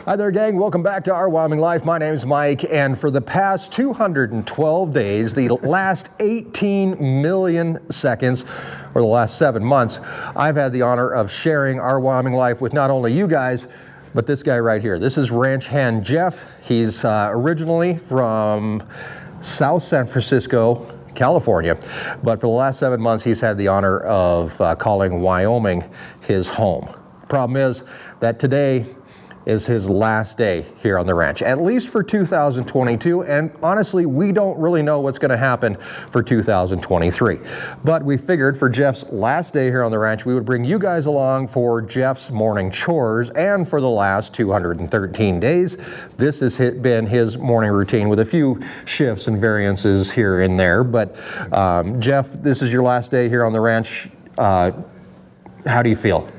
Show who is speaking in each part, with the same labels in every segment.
Speaker 1: Hi there, gang. Welcome back to Our Wyoming Life. My name is Mike, and for the past 212 days, the last 18 million seconds, or the last 7 months, I've had the honor of sharing Our Wyoming Life with not only you guys, but this guy right here. This is ranch hand Jeff. He's originally from South San Francisco, California, but for the last 7 months, he's had the honor of calling Wyoming his home. Problem is that today is his last day here on the ranch, at least for 2022, and honestly, we don't really know what's going to happen for 2023. But we figured for Jeff's last day here on the ranch, we would bring you guys along for Jeff's morning chores, and for the last 213 days, this has been his morning routine with a few shifts and variances here and there. But Jeff, this is your last day here on the ranch. How do you feel?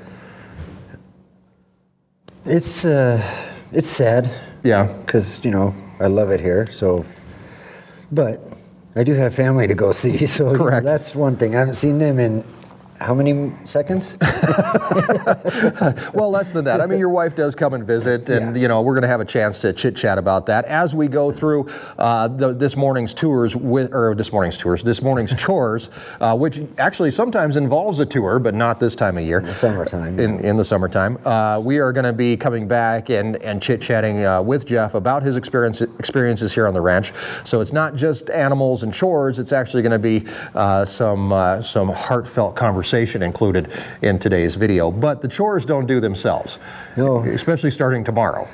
Speaker 2: It's sad. Yeah. Because, you know, I love it here, so. But I do have family to go see, so correct. You know, that's one thing. I haven't seen them in how many seconds?
Speaker 1: Well, less than that. I mean, your wife does come and visit, and you know, we're going to have a chance to chit chat about that as we go through this morning's chores, which actually sometimes involves a tour, but not this time of year.
Speaker 2: In the summertime.
Speaker 1: In the summertime, we are going to be coming back and chit chatting with Jeff about his experiences here on the ranch. So it's not just animals and chores; it's actually going to be some heartfelt conversation included in today's video. But the chores don't do themselves, no. Especially starting tomorrow,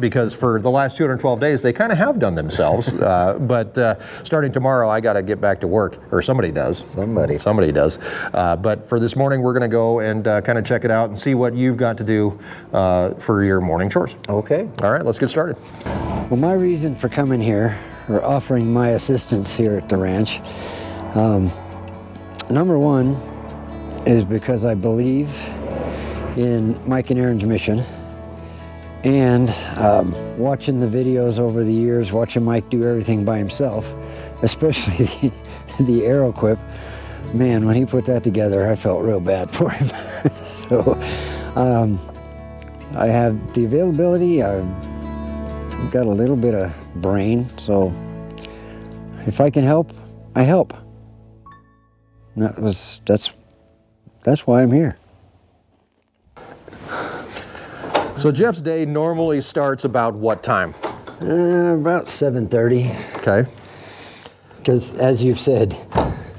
Speaker 1: because for the last 212 days they kind of have done themselves. But starting tomorrow, I got to get back to work, or somebody does. Somebody does. But for this morning, we're going to go and kind of check it out and see what you've got to do for your morning chores.
Speaker 2: Okay.
Speaker 1: All right, let's get started.
Speaker 2: Well, my reason for coming here, or offering my assistance here at the ranch, number one is because I believe in Mike and Erin's mission, and watching the videos over the years, watching Mike do everything by himself, especially the arrow quip, man, when he put that together, I felt real bad for him. So I have the availability, I've got a little bit of brain, so if I can help, I help. That's why I'm here.
Speaker 1: So Jeff's day normally starts about what time?
Speaker 2: About 7:30.
Speaker 1: Okay.
Speaker 2: Because as you've said,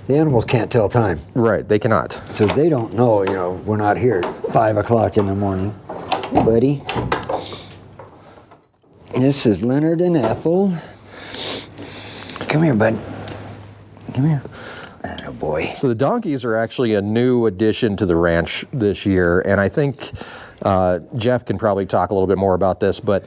Speaker 2: the animals can't tell time.
Speaker 1: Right, they cannot.
Speaker 2: So they don't know, you know, we're not here at 5 o'clock in the morning. Hey, buddy. This is Leonard and Ethel. Come here, bud. Come here. Oh boy.
Speaker 1: So the donkeys are actually a new addition to the ranch this year, and I think Jeff can probably talk a little bit more about this, but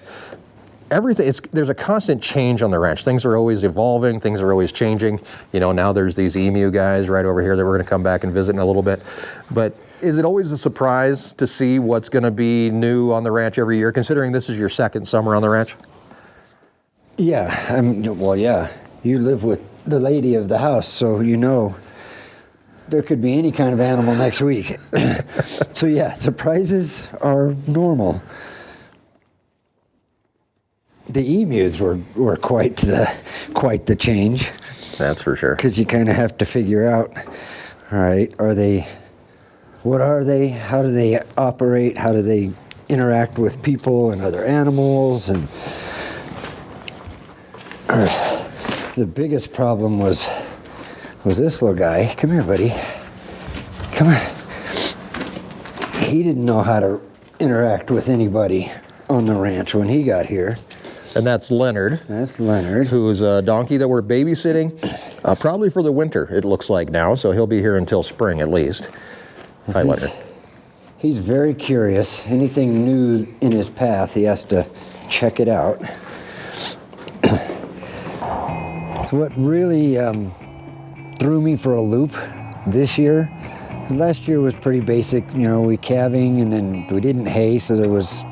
Speaker 1: there's a constant change on the ranch. Things are always evolving, things are always changing. You know, now there's these emu guys right over here that we're going to come back and visit in a little bit. But is it always a surprise to see what's going to be new on the ranch every year, considering this is your second summer on the ranch?
Speaker 2: Yeah, well, yeah. You live with the lady of the house, so you know there could be any kind of animal next week. So yeah, surprises are normal. The emus were quite the change.
Speaker 1: That's for sure.
Speaker 2: Because you kind of have to figure out, all right, what are they? How do they operate? How do they interact with people and other animals? And the biggest problem was this little guy. Come here, buddy. Come on. He didn't know how to interact with anybody on the ranch when he got here.
Speaker 1: And that's Leonard.
Speaker 2: That's Leonard.
Speaker 1: Who's a donkey that we're babysitting, probably for the winter, it looks like now. So he'll be here until spring at least. Hi, Leonard.
Speaker 2: He's very curious. Anything new in his path, he has to check it out. What really threw me for a loop this year, last year was pretty basic, you know, we calving and then we didn't hay, so there was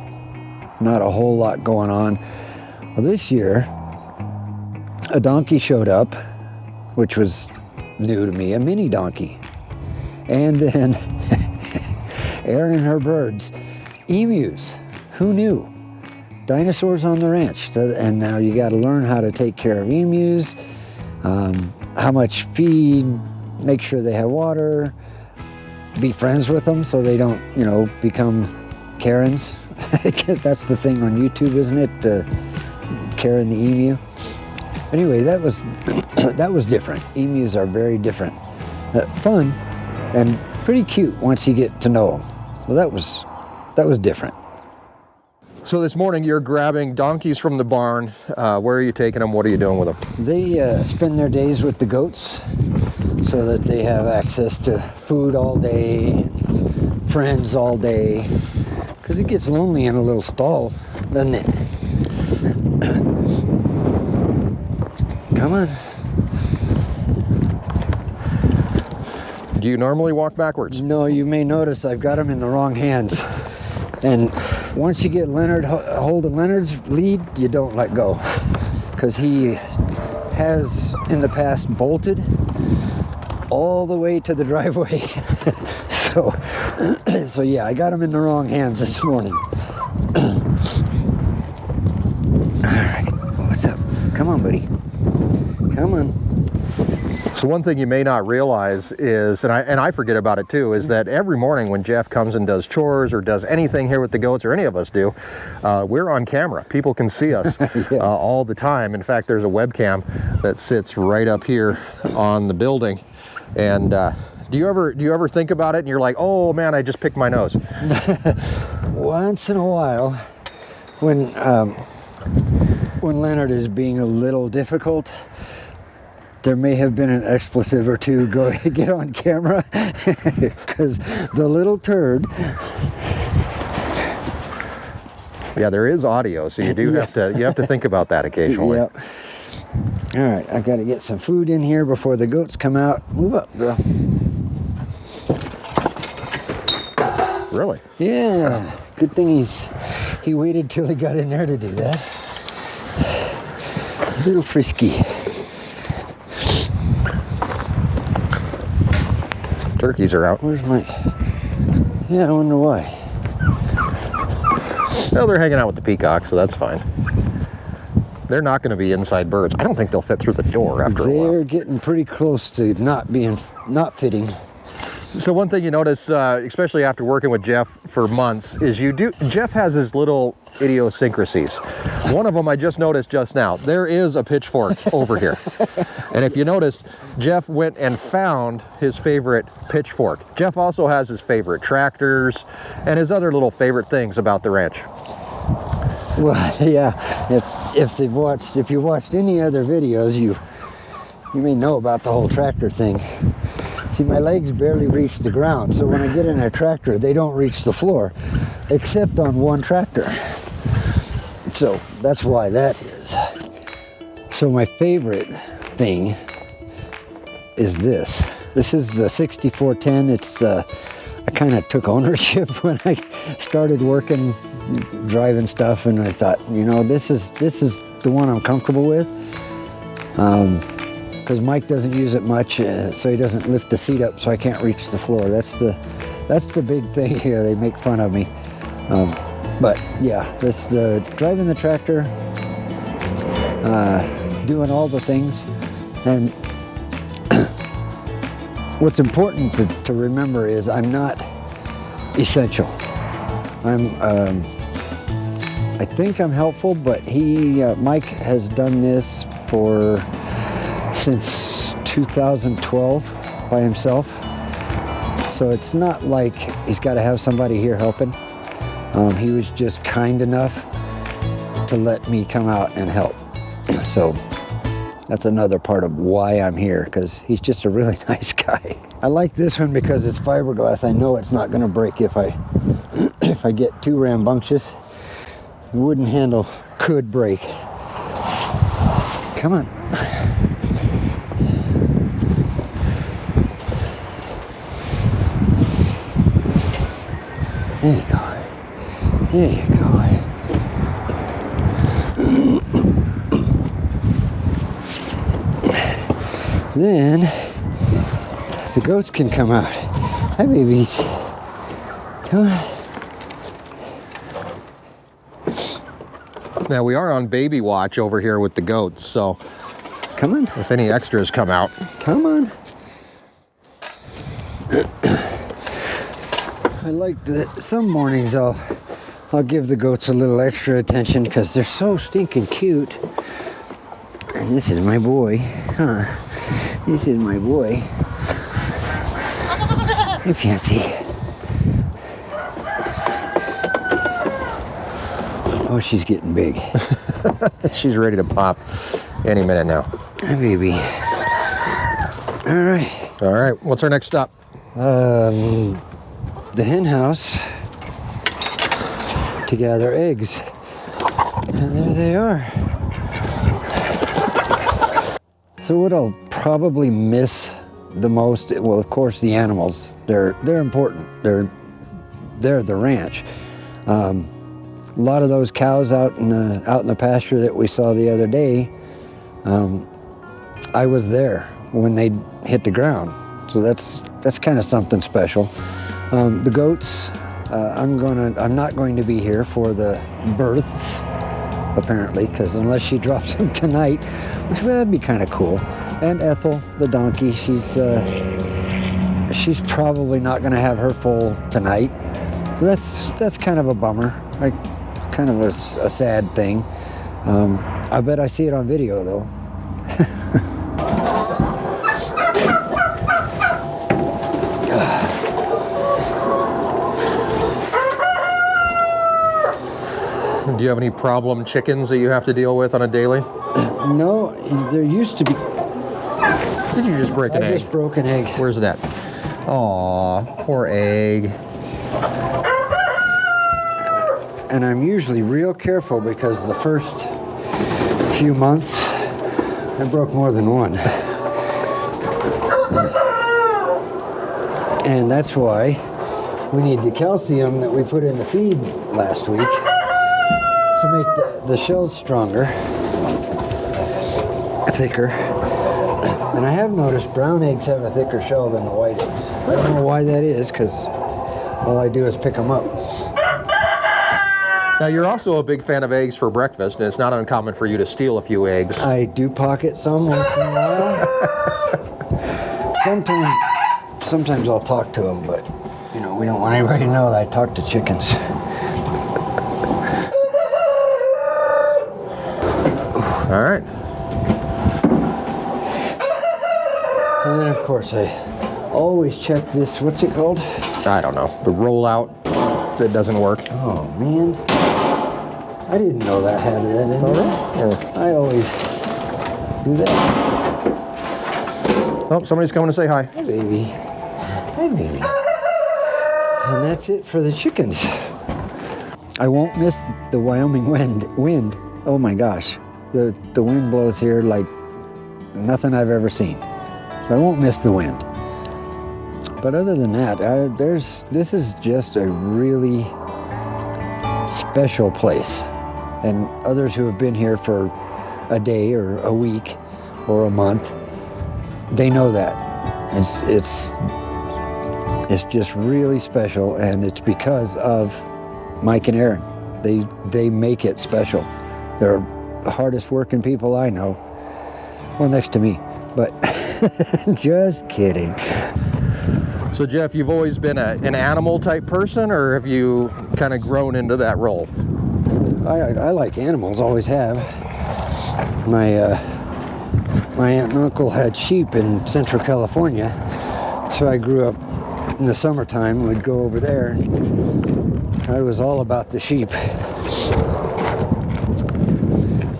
Speaker 2: not a whole lot going on. Well, this year, a donkey showed up, which was new to me, a mini donkey. And then Erin and her birds, emus, who knew? dinosaurs on the ranch. So, and now you got to learn how to take care of emus, how much feed, make sure they have water, be friends with them so they don't, you know, become Karens. That's the thing on YouTube, isn't it? Karen the emu. Anyway, that was that was different. Emus are very different. Fun and pretty cute once you get to know them. So that was different.
Speaker 1: So this morning you're grabbing donkeys from the barn. Where are you taking them? What are you doing with them?
Speaker 2: They spend their days with the goats so that they have access to food all day, friends all day. Because it gets lonely in a little stall, doesn't it? Come on.
Speaker 1: Do you normally walk backwards?
Speaker 2: No, you may notice I've got them in the wrong hands. And once you get Leonard, holding Leonard's lead, you don't let go. Because he has in the past bolted all the way to the driveway. So yeah, I got him in the wrong hands this morning. All right, what's up? Come on, buddy. Come on.
Speaker 1: So one thing you may not realize is, and I forget about it too, is that every morning when Jeff comes and does chores or does anything here with the goats, or any of us do, we're on camera. People can see us
Speaker 2: Yeah.
Speaker 1: All the time. In fact, there's a webcam that sits right up here on the building. And do you ever think about it and you're like, oh man, I just picked my nose?
Speaker 2: Once in a while, when Leonard is being a little difficult, there may have been an expletive or two go get on camera, because the little turd.
Speaker 1: Yeah, there is audio, so you do have to think about that occasionally.
Speaker 2: Yep. All right, I got to get some food in here before the goats come out. Move up, girl.
Speaker 1: Really?
Speaker 2: Yeah. Good thing he waited till he got in there to do that. A little frisky.
Speaker 1: Turkeys are out.
Speaker 2: Where's my? Yeah, I wonder why.
Speaker 1: Well, they're hanging out with the peacock, so that's fine. They're not going to be inside birds. I don't think they'll fit through the door after a while.
Speaker 2: They're getting pretty close to not fitting.
Speaker 1: So one thing you notice, especially after working with Jeff for months, is Jeff has his little idiosyncrasies. One of them I just noticed just now. There is a pitchfork over here. And if you noticed, Jeff went and found his favorite pitchfork. Jeff also has his favorite tractors and his other little favorite things about the ranch.
Speaker 2: Well, yeah. If you watched any other videos, you may know about the whole tractor thing. See, my legs barely reach the ground, so when I get in a tractor, they don't reach the floor, except on one tractor. So that's why that is. So my favorite thing is this. This is the 6410. It's I kind of took ownership when I started working, driving stuff, and I thought, you know, this is the one I'm comfortable with. Because Mike doesn't use it much, so he doesn't lift the seat up, so I can't reach the floor. That's the big thing here. They make fun of me, but yeah, driving the tractor, doing all the things, and what's important to remember is I'm not essential. I think I'm helpful, but Mike has done this since 2012 by himself. So it's not like he's got to have somebody here helping. He was just kind enough to let me come out and help. So that's another part of why I'm here, because he's just a really nice guy. I like this one because it's fiberglass. I know it's not going to break if I get too rambunctious. The wooden handle could break. Come on. There you go. There you go. Then the goats can come out. Hi, babies. Come on.
Speaker 1: Now we are on baby watch over here with the goats, so
Speaker 2: Come on.
Speaker 1: if any extras come out.
Speaker 2: Come on. I like that some mornings I'll give the goats a little extra attention because they're so stinking cute. And this is my boy, huh? This is my boy. If you see. Oh, she's getting big.
Speaker 1: She's ready to pop any minute now.
Speaker 2: Hi, baby. All right.
Speaker 1: All right, what's our next stop?
Speaker 2: The hen house to gather eggs. And there they are. So what I'll probably miss the most, well, of course, the animals. They're important. They're the ranch. A lot of those cows out in the pasture that we saw the other day, I was there when they hit the ground. So that's kind of something special. The goats, I'm not going to be here for the births, apparently, because unless she drops them tonight, which that'd be kind of cool. And Ethel, the donkey, she's probably not going to have her foal tonight. So that's kind of a bummer. Kind of a sad thing. I bet I see it on video though.
Speaker 1: Do you have any problem chickens that you have to deal with on a daily?
Speaker 2: No, there used to be.
Speaker 1: Did you just break an egg?
Speaker 2: I just broke an egg.
Speaker 1: Where's it at? Aw, poor egg.
Speaker 2: And I'm usually real careful because the first few months I broke more than one. And that's why we need the calcium that we put in the feed last week to make the shells stronger, thicker. And I have noticed brown eggs have a thicker shell than the white eggs. I don't know why that is, because all I do is pick them up.
Speaker 1: Now, you're also a big fan of eggs for breakfast, and it's not uncommon for you to steal a few eggs.
Speaker 2: I do pocket some once in a while. Sometimes I'll talk to them, but you know, we don't want anybody to know that I talk to chickens.
Speaker 1: All right.
Speaker 2: And then of course I always check this, what's it called?
Speaker 1: I don't know. The rollout that doesn't work.
Speaker 2: Oh man. I didn't know that had that in it.
Speaker 1: Yeah.
Speaker 2: I always do that.
Speaker 1: Oh, somebody's coming to say hi.
Speaker 2: Hi baby. Hi baby. And that's it for the chickens. I won't miss the Wyoming wind. Oh my gosh. The wind blows here like nothing I've ever seen. So I won't miss the wind. But other than that, this is just a really special place. And others who have been here for a day or a week or a month, they know that. It's just really special, and it's because of Mike and Erin. They make it special. They're the hardest working people I know. Well, next to me, but just kidding.
Speaker 1: So Jeff, you've always been an animal type person, or have you kind of grown into that role?
Speaker 2: I like animals, always have. My aunt and uncle had sheep in Central California, so I grew up in the summertime. We'd go over there. I was all about the sheep.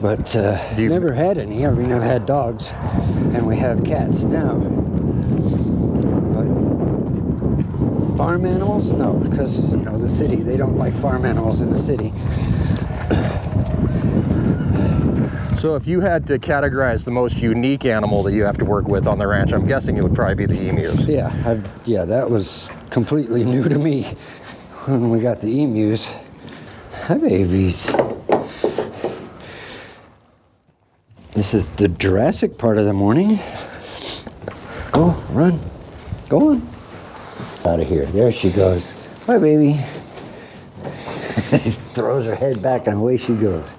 Speaker 2: But never had any. I mean, I've had dogs, and we have cats now. But farm animals, no, because you know the city. They don't like farm animals in the city.
Speaker 1: So if you had to categorize the most unique animal that you have to work with on the ranch, I'm guessing it would probably be the emus.
Speaker 2: Yeah, that was completely new to me when we got the emus. Hi, babies. This is the Jurassic part of the morning. Go, run. Go on. Out of here. There she goes. Hi, baby. Throws her head back and away she goes.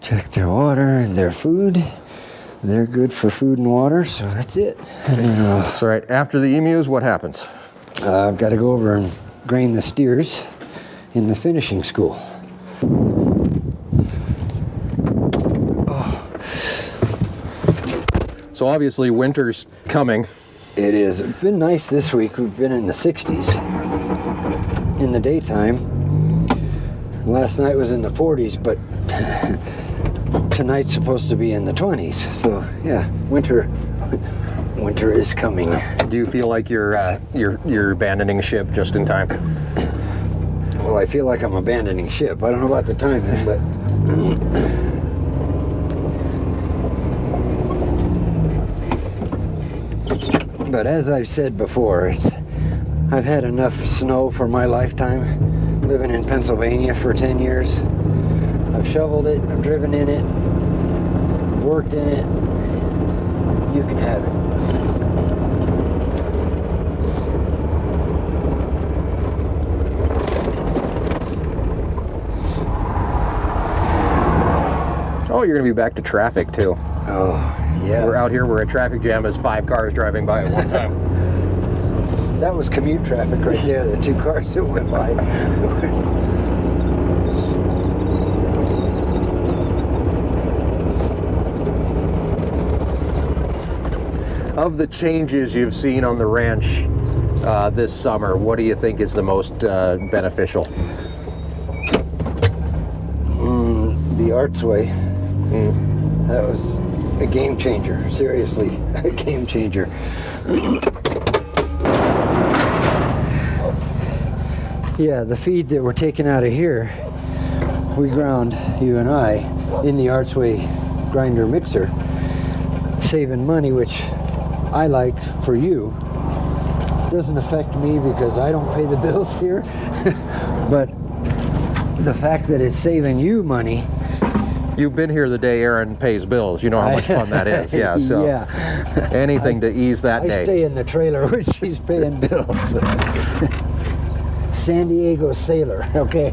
Speaker 2: check their water and their food. They're good for food and water, so that's it.
Speaker 1: So right after the emus, what happens?
Speaker 2: I've got to go over and grain the steers in the finishing school.
Speaker 1: So obviously winter's coming.
Speaker 2: It is. It's been nice this week. We've been in the 60s in the daytime. Last night was in the 40s, but tonight's supposed to be in the 20s. So yeah, winter is coming.
Speaker 1: Do you feel like you're abandoning ship just in time?
Speaker 2: Well, I feel like I'm abandoning ship. I don't know about the timing, but but as I've said before, I've had enough snow for my lifetime. Living in Pennsylvania for 10 years. I've shoveled it, I've driven in it, I've worked in it. You can have it.
Speaker 1: Oh, you're going to be back to traffic too.
Speaker 2: Oh, yeah.
Speaker 1: We're out here, we're at traffic jam, there's 5 cars driving by at one time.
Speaker 2: That was commute traffic right there, the 2 cars that went by.
Speaker 1: Of the changes you've seen on the ranch this summer, what do you think is the most beneficial?
Speaker 2: The archway. That was a game changer, seriously, a game changer. Yeah, the feed that we're taking out of here, we ground, you and I, in the archway grinder mixer, saving money, which I like for you. It doesn't affect me because I don't pay the bills here, but the fact that it's saving you money.
Speaker 1: You've been here the day Erin pays bills. You know how much fun that is. Yeah, so
Speaker 2: yeah.
Speaker 1: anything to ease that
Speaker 2: I
Speaker 1: day.
Speaker 2: stay in the trailer when she's paying bills. San Diego sailor, okay.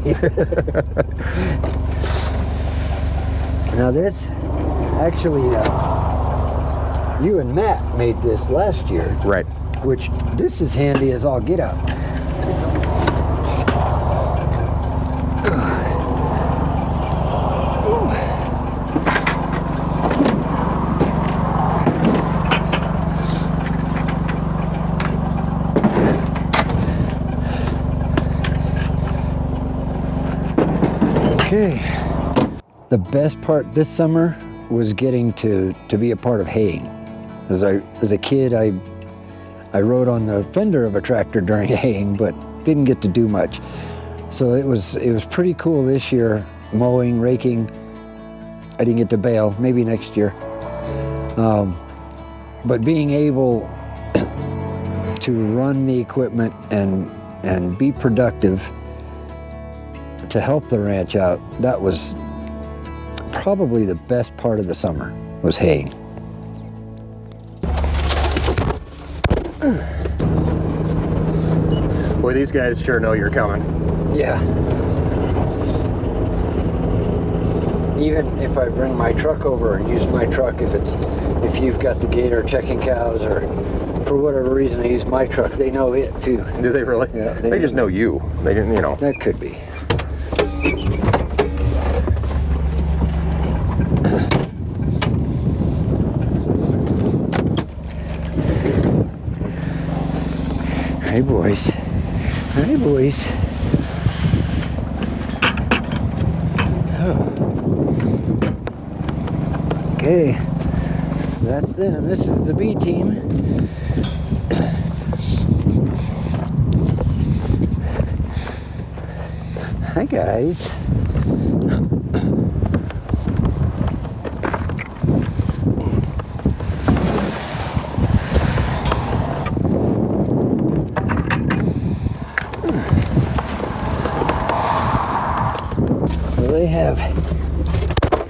Speaker 2: Now this, actually, you and Matt made this last year.
Speaker 1: Right.
Speaker 2: Which, this is handy as all get out. Okay. The best part this summer was getting to be a part of haying. As a kid, I rode on the fender of a tractor during haying, but didn't get to do much. So it was pretty cool this year, mowing, raking. I didn't get to bale, maybe next year. But being able to run the equipment and be productive to help the ranch out, that was probably the best part of the summer, was haying.
Speaker 1: Boy, these guys sure know you're coming.
Speaker 2: Yeah. Even if I bring my truck over and use my truck, if you've got the gator checking cows, or for whatever reason I use my truck, they know it too.
Speaker 1: Do they really?
Speaker 2: Yeah.
Speaker 1: They just know you. They didn't, you know.
Speaker 2: That could be. Hey boys. Hey boys. Oh. Okay. That's them. This is the B team. Hi guys. They have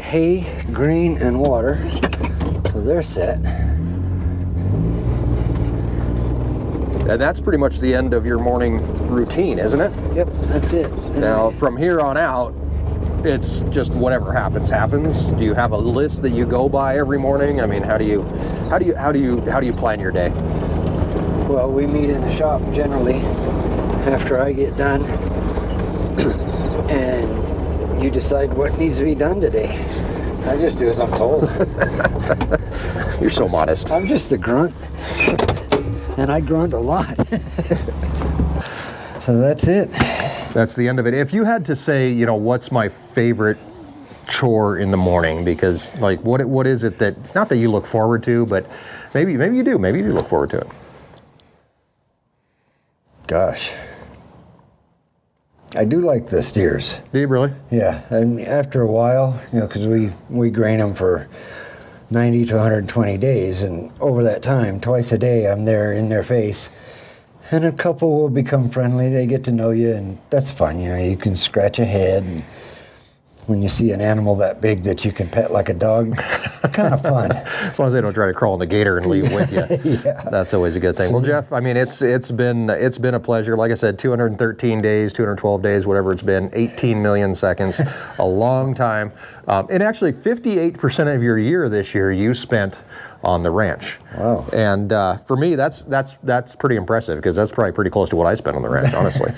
Speaker 2: hay, grain, and water, so they're set.
Speaker 1: And that's pretty much the end of your morning routine, isn't it?
Speaker 2: Yep, that's it.
Speaker 1: Now, from here on out, it's just whatever happens, happens? Do you have a list that you go by every morning? I mean, how do you plan your day?
Speaker 2: Well, we meet in the shop generally after I get done, and you decide what needs to be done today. I just do as I'm told.
Speaker 1: You're so modest.
Speaker 2: I'm just a grunt, and I grunt a lot. So that's it.
Speaker 1: That's the end of it. If you had to say, you know, what's my favorite chore in the morning, because like what is it that, not that you look forward to, but maybe you do look forward to it.
Speaker 2: Gosh. I do like the steers.
Speaker 1: Do you really?
Speaker 2: Yeah, and after a while, you know, because we grain them for 90 to 120 days, and over that time, twice a day, I'm there in their face, and a couple will become friendly. They get to know you, and that's fun. You know, you can scratch a head, and when you see an animal that big that you can pet like a dog, kind of fun.
Speaker 1: As long as they don't try to crawl in the gator and leave with you.
Speaker 2: Yeah.
Speaker 1: That's always a good thing. Well, Jeff, I mean, it's been a pleasure. Like I said, 213 days, 212 days, whatever it's been, 18 million seconds, a long time. And actually, 58% of your year this year you spent on the ranch.
Speaker 2: Wow.
Speaker 1: And for me, that's pretty impressive, because that's probably pretty close to what I spent on the ranch, honestly.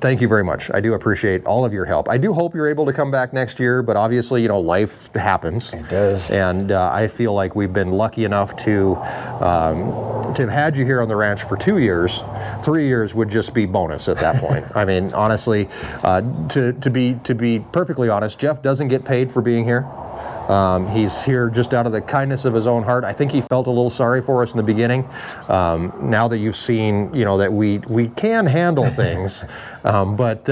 Speaker 1: Thank you very much. I do appreciate all of your help. I do hope you're able to come back next year, but obviously, you know, life happens.
Speaker 2: It does.
Speaker 1: And I feel like we've been lucky enough to have had you here on the ranch for 2 years. 3 years would just be bonus at that point. I mean, honestly, to be perfectly honest, Jeff doesn't get paid for being here. He's here just out of the kindness of his own heart. I think he felt a little sorry for us in the beginning. Now that you've seen, you know, that we can handle things, but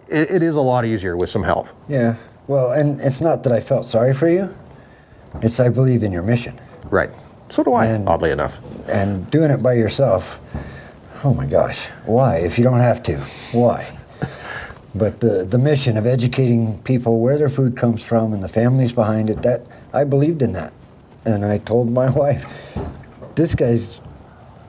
Speaker 1: it is a lot easier with some help.
Speaker 2: Yeah. Well, and it's not that I felt sorry for you. It's I believe in your mission.
Speaker 1: Right. So do I,
Speaker 2: And-
Speaker 1: oddly enough.
Speaker 2: And doing it by yourself, oh my gosh, why? If you don't have to, why? But the mission of educating people where their food comes from and the families behind it, that I believed in that. And I told my wife, this guy's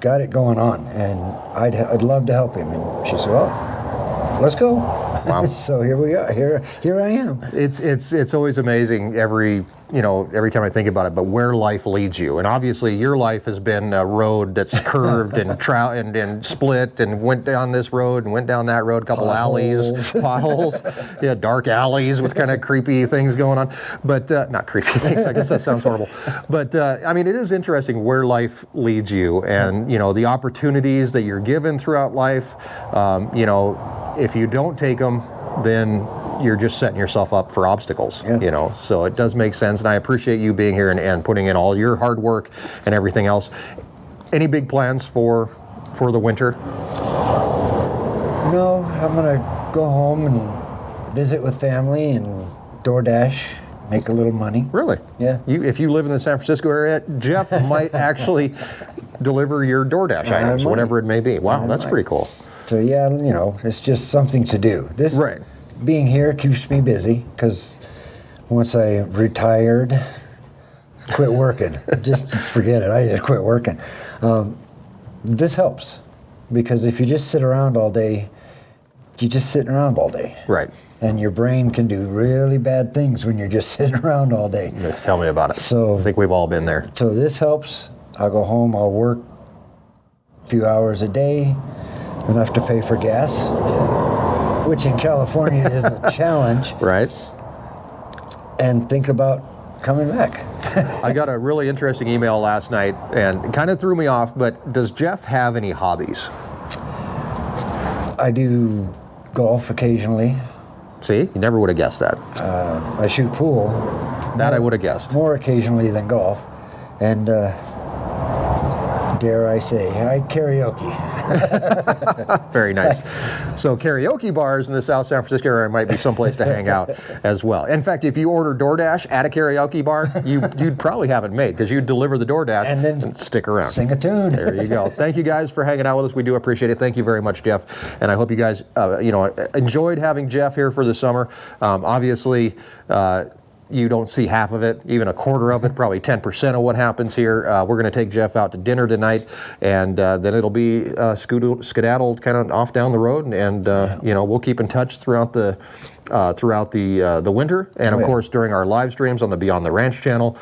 Speaker 2: got it going on, and I'd love to help him. And she said, well, let's go.
Speaker 1: Wow.
Speaker 2: So here we are. Here I am.
Speaker 1: It's always amazing every time I think about it, but where life leads you. And obviously your life has been a road that's curved and split, and went down this road and went down that road, a couple alleys, potholes, yeah, dark alleys with kind of creepy things going on. But not creepy things, I guess that sounds horrible. But I mean, it is interesting where life leads you, and you know, the opportunities that you're given throughout life. You know, if you don't take them, then you're just setting yourself up for obstacles,
Speaker 2: Yeah.
Speaker 1: you know. So it does make sense, and I appreciate you being here and putting in all your hard work and everything else. Any big plans for the winter?
Speaker 2: No, I'm gonna go home and visit with family and DoorDash, make a little money.
Speaker 1: Really?
Speaker 2: Yeah.
Speaker 1: If you live in the San Francisco area, Jeff might actually deliver your DoorDash items,
Speaker 2: might.
Speaker 1: whatever it may be. Wow,
Speaker 2: I
Speaker 1: that's
Speaker 2: might.
Speaker 1: pretty cool.
Speaker 2: So yeah, you know, it's just something to do. This
Speaker 1: Right.
Speaker 2: being here keeps me busy, because once I retired, quit working. Just forget it. I just quit working. This helps, because if you just sit around all day, you're just sitting around all day.
Speaker 1: Right.
Speaker 2: And your brain can do really bad things when you're just sitting around all day.
Speaker 1: Tell me about it.
Speaker 2: So-
Speaker 1: I think we've all been there.
Speaker 2: So this helps. I'll go home, I'll work a few hours a day, enough to pay for gas, which in California is a challenge,
Speaker 1: Right.
Speaker 2: and think about coming back.
Speaker 1: I got a really interesting email last night, and it kind of threw me off, but does Jeff have any hobbies?
Speaker 2: I do golf occasionally.
Speaker 1: See, you never would have guessed that.
Speaker 2: I shoot pool
Speaker 1: That I would have guessed.
Speaker 2: more occasionally than golf, and dare I say, I karaoke.
Speaker 1: Very nice. So karaoke bars in the South San Francisco area might be someplace to hang out as well. In fact, if you order DoorDash at a karaoke bar, you'd probably have it made, because you'd deliver the DoorDash
Speaker 2: And then
Speaker 1: stick around.
Speaker 2: Sing a tune.
Speaker 1: There you go. Thank you guys for hanging out with us. We do appreciate it. Thank you very much, Jeff. And I hope you guys, enjoyed having Jeff here for the summer. Obviously, you don't see half of it, even a quarter of it, probably 10% of what happens here. We're going to take Jeff out to dinner tonight, and then it'll be skedaddled kind of off down the road, and you know, we'll keep in touch throughout the winter, and of course during our live streams on the Beyond the Ranch channel.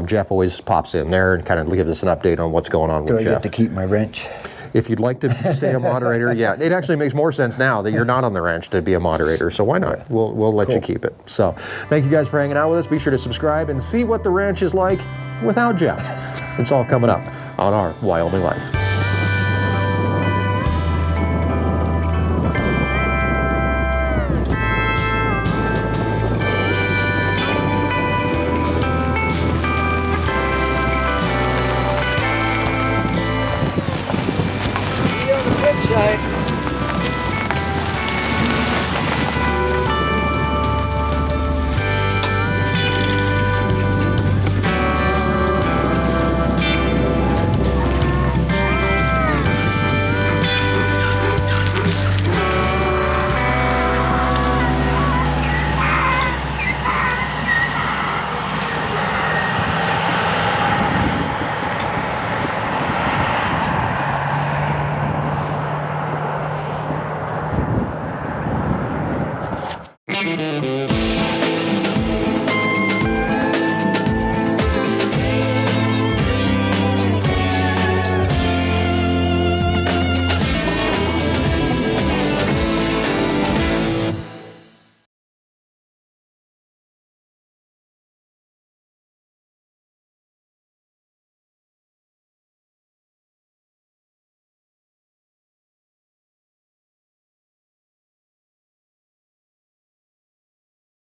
Speaker 1: Jeff always pops in there and kind of gives us an update on what's going on with Jeff.
Speaker 2: Do I get to keep my wrench?
Speaker 1: If you'd like to stay a moderator, yeah, it actually makes more sense now that you're not on the ranch to be a moderator. So why not? We'll let you keep it. So thank you guys for hanging out with us. Be sure to subscribe and see what the ranch is like without Jeff. It's all coming up on Our Wyoming Life.